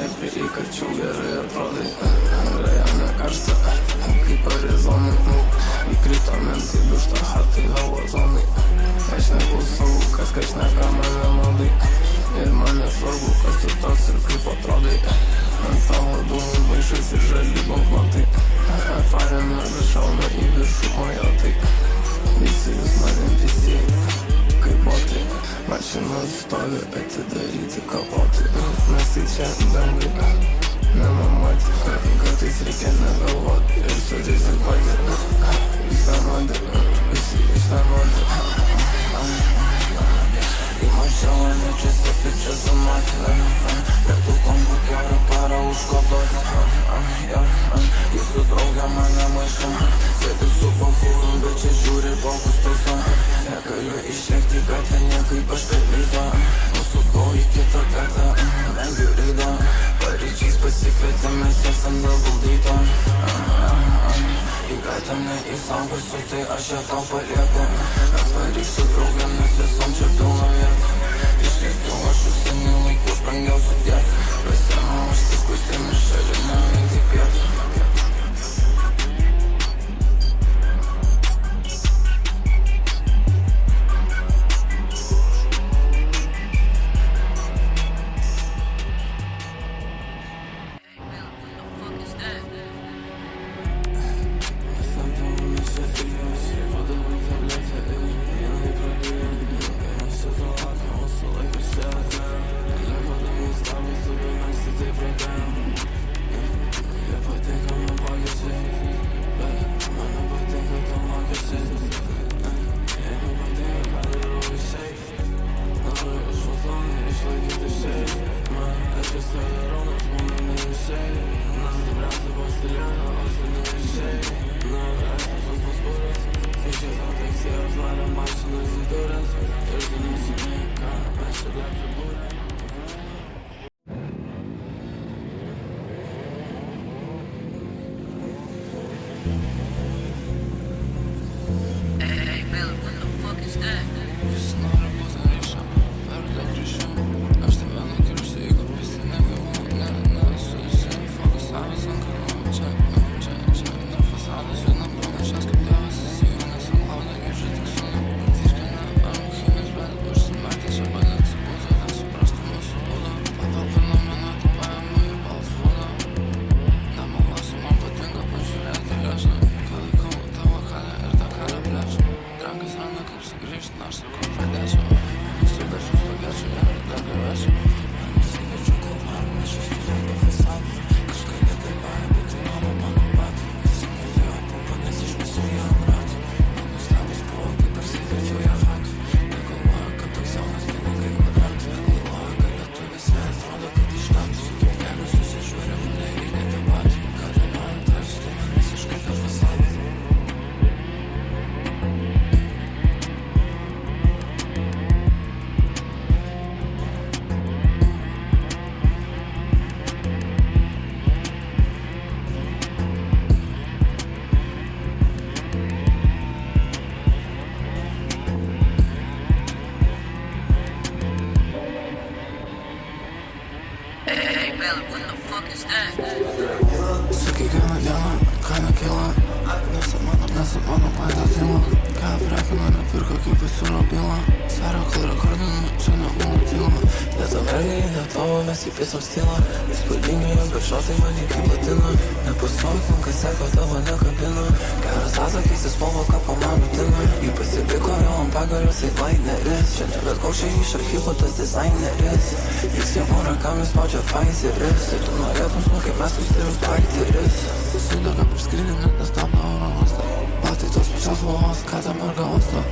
neprieikarčiau gerai atrodai. Jam nekarsta, kaip Arizonai. Įkrito mentai, dušta hatai, halazonai. Aš neklausau, kas šneka man vienodai. Ir man nesvarbu, kas tu toks ir kaip atrodai. Ant savo dūmų maišas ir žali banknotai. Atvarė mergas šauna į viršų mojotai. Visi jūs manim visieji, kaip botai. Mašina stovi atidaryti kapotai. Mes tai čia dangai nemamoti. Kartais reikia negalvoti ir surizikuoti. Jūs vienodi, visi jūs vienodi. Įmačiau nečiasi pičia sumatė. Per tų kompų gerą parą užkodoti. Jūsų draugė mane maišą. Sėdi su bachūru, bet čia žiūri bokus taiso. Negaliu išlėkti gatvę niekaip aš kaip ryto. Nusukau į kitą gatą, vengiu rydo. Paryčiais pasikvietė, mes esam dabaldyto. Į gatvę neįsaugusiu, tai aš ją tau palieku. Atvaryk su draugėm, nes visom čia pilna vietų. Išlėkiau aš užsienį laikų, brangiausių tiek. Pasiėmiau aš sikutėmis šalinę mintį pietų. Su kiekviena diena kaina kyla. Nesu mano patys tyla. Ką prekino nepirko kaip pasiūlo bylą. Sveria kol rekordinu, čia nebūna tyla. Dėta mergai, dėtavo mes įpėsom stylą. Įspūdingai jos, bet šotai mane kaip latina. Nepastovim, kas seko tavo nekabina. Geras atsakys, spalvo kapo man rutina. Jį pasipiko jau ant pagalios eitlaineris. Šiandien bet koks čia iš archyvo tas dizaineris. Jis jau Murakami spaudžia Pfizeris. Ir tu norėtum smūk kaip mes sustirus Pfizzeris. Sudega prieš skrydį, net nestabdo oro uostą. Batai tos pačios spalvos, ką ta merga uosto.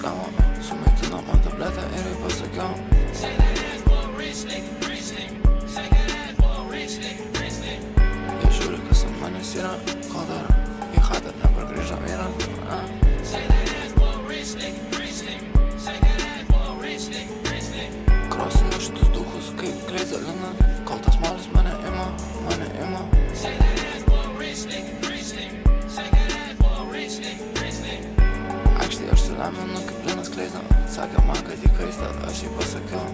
skamo Sumaitino man tabletę ir jai pasakiau Jie žiūri, kas ant manęs yra Kol dar į chatą nepargrįžo vyras Krosinu šitus duchus kaip gleizelina Kol tas molis mane ima Aikštėje aš suleminu kaip linas kleizą Sakė man, kad jį kaista, aš jai pasakiau